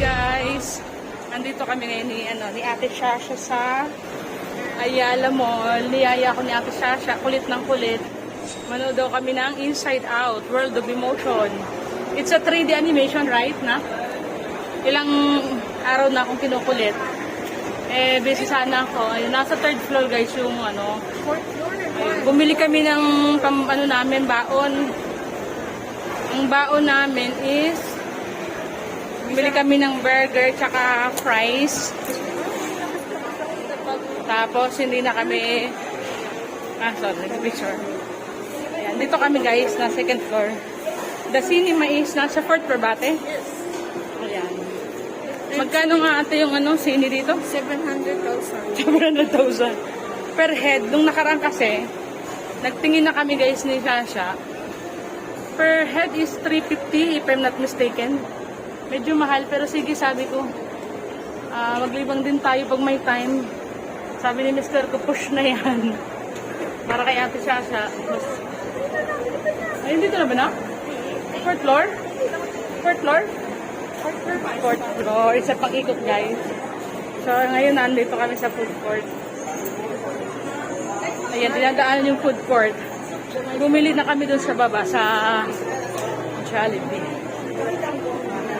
guys, nandito kami ngayon ni Ate Shasha sa Ayala Mall. Niyaya ko ni Ate Shasha, kulit ng kulit. Manood daw kami ng Inside Out, World of Emotion. It's a 3D animation, right? Na? Ilang araw na akong kinukulit. Busy sana ako. Ayun, nasa 3rd floor guys yung ano. Ayun, bumili kami ng namin, baon. Ang baon namin is bumili kami ng burger tsaka fries. Tapos hindi na kami sorry, picture. Ayan, dito kami guys, na 2nd floor. The cinema is nasa 4th floor ba ate? Yes. Ayan. Magkano nga ate yung sine dito? 700,000. 700,000 per head. Nung nakaraan kasi, nagtingin na kami guys ni Shasha. Per head is 350 if I'm not mistaken. Medyo mahal, pero sige, sabi ko, maglibang din tayo pag may time. Sabi ni Mr. ko, push na yan. Para kay Ate Shasha. Ayun, dito na ba na? 4th floor? 4th floor? 4th floor. Isa pang ikot, guys. So, ngayon, nandito kami sa food court. Ayan, dinadaanan yung food court. Bumili na kami dun sa baba, sa Jollibee.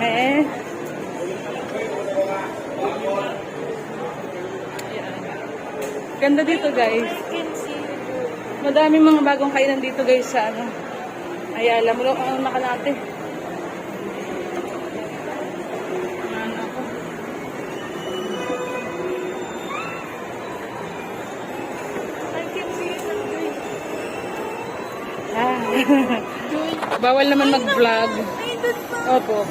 Ayan. Ganda dito guys. Madaming mga bagong kainan dito guys sa Ayala. Mula ang nakalate. Bawal naman mag-vlog. Opo.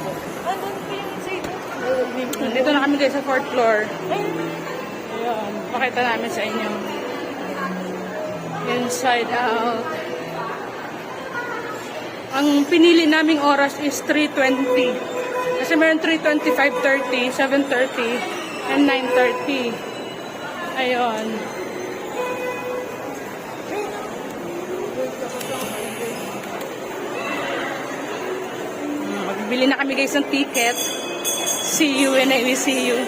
Dito na kami guys sa 4th floor. Ayan. Pakita namin sa inyo. Inside Out. Ang pinili naming oras is 3:20. Kasi meron 3:20, 5:30, 7:30, and 9:30. Ayun. Magbili na kami guys ng ticket. See you when I will see you.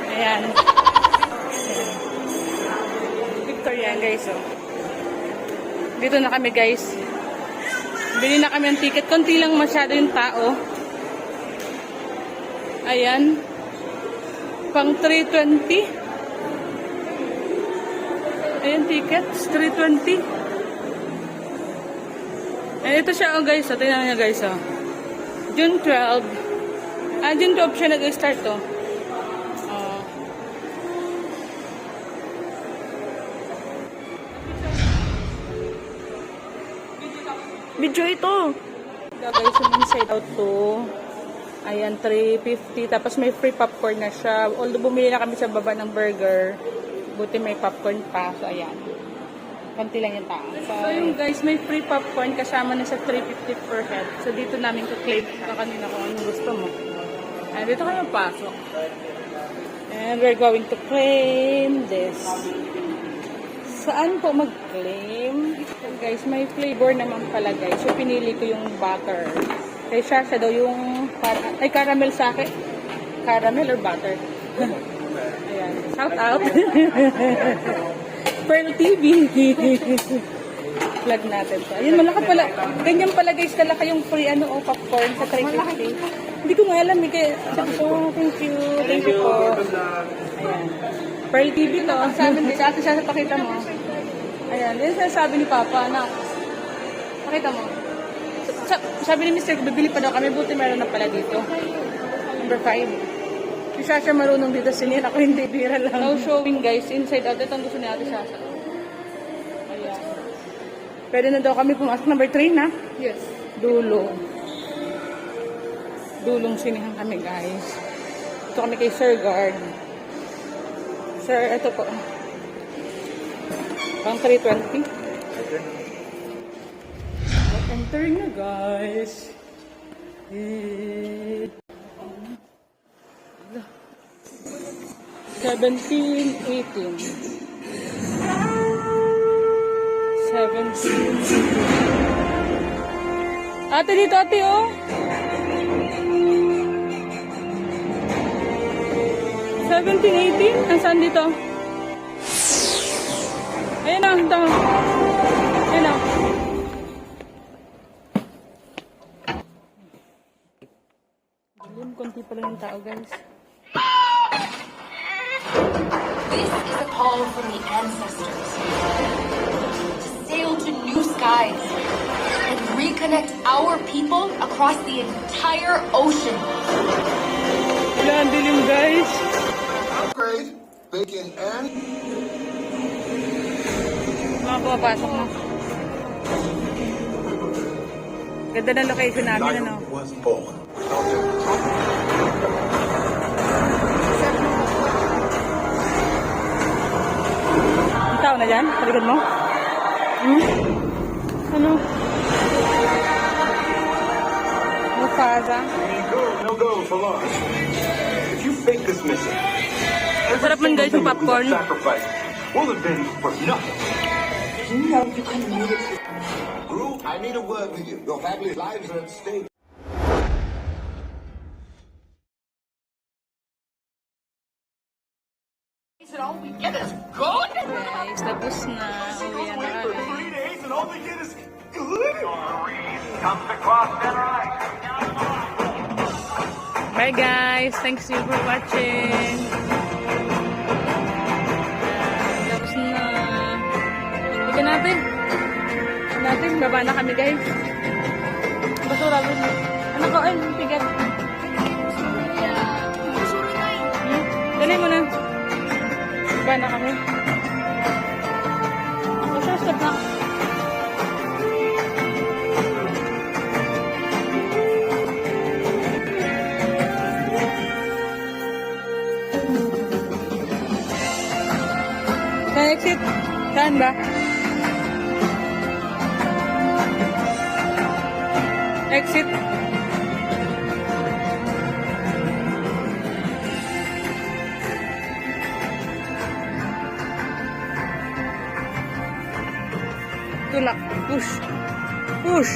Ayan. Victoria guys, oh. Dito na kami guys. Bili na kami ng ticket. Konti lang masyado yung tao. Ayan. Pang 320. Ayan tickets. 320. Ayan, ito siya oh guys. Oh. Tingnan niya guys, oh. June 12. June 12 siya nag-start to. Video ito. Guys, yung Inside Out to. Ayan, 350. Tapos may free popcorn na siya. Although bumili na kami sa baba ng burger. Buti may popcorn pa. So, ayan. Konti lang yung tao. So, yung guys, may free popcorn kasama na sa 350 per head. So, dito namin to-claim. Ito kanina kung anong gusto mo. Ayan, dito kayo pasok. And we're going to claim this. Saan po mag-claim? Guys, may flavor naman pala guys. So, pinili ko yung butter. Kay Shasha daw yung caramel sa akin. Caramel or butter? Ayan. Shout out. Pearl TV. Plug natin to. Ayun, malaki pala. Ganyan pala guys, kalaki yung free popcorn sa 350. Hindi ko nga alam. Sabi ko, thank you. Thank you po. Ayan. Pearl TV to. Sabi ni Ate Shasha, pakita mo. Ayan, yun sabi ni Papa na, pakita mo. Sabi ni Mr. bibili pa daw kami, buti meron na pala dito. Number 5. Si Shasha marunong dito sinir, ako hindi, bira lang. No showing guys, Inside Out. Ito ang gusto ni Ate Shasha. Ayan. Pwede na daw kami pumasok. Number 3 na? Yes. Dulo. Dulong sinihan kami guys. Ito kami kay Sir Guard. Sir, ito po. Pang 320. Entering na guys. 17, 18. 17. Ate, dito ate, oh. 17, 18? Nasaan dito? Ayun na, ito. Ayun na. Dilim, konti pa lang yung tao, guys. This is a call from the ancestors to sail to new skies and reconnect our people across the entire ocean. Wala, ang dilim, guys. Upgrade, bacon, and Mga pumapasok na. Ganda ng location namin, ano? was born. Ang tao na dyan? Paligod mo? Hmm? Ano? Mufasa. No go for launch. If you fake this mission, Masarap man, guys, yung popcorn. sacrifice will have been for nothing. You know you can move it. Group, I need a word with you. Your family's lives are at stake. Is it all we get is good? Guys, tapos na. Uwi na kami. days and all they get is good. Bye, guys. Thanks you for watching. Tapos na. Ika natin. Baba na kami, guys. Basura. Ano ko? Ay, tigat. Dali mo na. Baba na kami. Stop na. Exit. Saan ba? Exit. Tulak. Push. Push.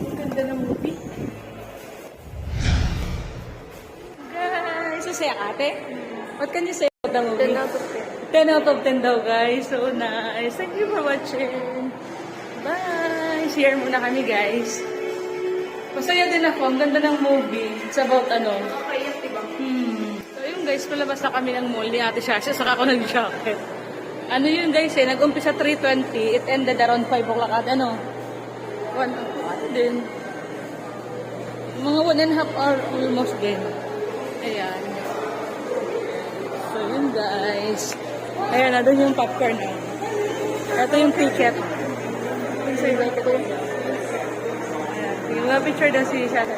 Ang ganda ng movie. Guys, masaya ka, ate? What can you say about the movie? 10 out of 10. 10 out of 10 daw, guys. So nice. Thank you for watching. Bye! Share muna kami, guys. Masaya din ako. Ang ganda ng movie. It's about ano. Okay, yan, diba? So yun, guys. Palabas na kami ng mall ni Ate Shasha. Saka ako nag-jacket. Ano yun, guys, eh. Nag-umpisa 3:20. It ended around 5 o'clock at ano. 1 ano din. Mga 1.5 hour almost din. Ayan. So yun, guys. Ayan, na doon yung popcorn. Ito yung ticket. Yung sa iba ko. Ayan. Yung mga picture daw si Shasha.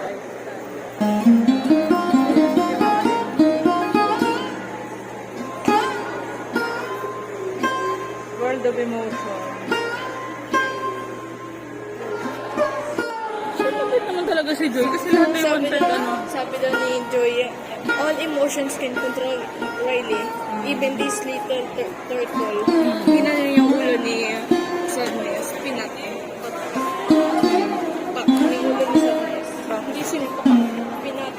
World of Emotion. So, mabait naman talaga si Joy kasi lahat may wanted, ano. Sabi daw ni Joy, all emotions can control Riley, even this little turtle. Tingnan niyo yung ulo ni Sadness, pinat eh. Pak, yung ulo ni Sadness. Hindi sinpak, pinat.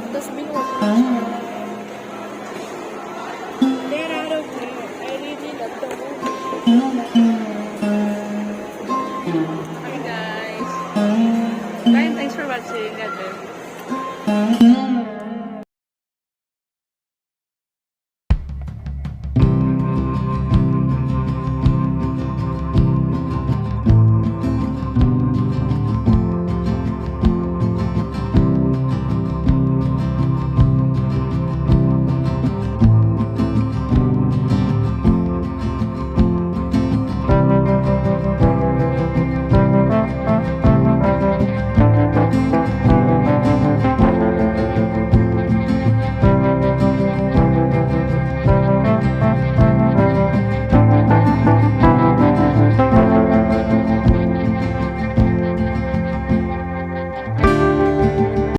Tapos binuwa ko na siya. They're out of here. I really love the movie. Hi guys. Bye and thanks for watching. God bless.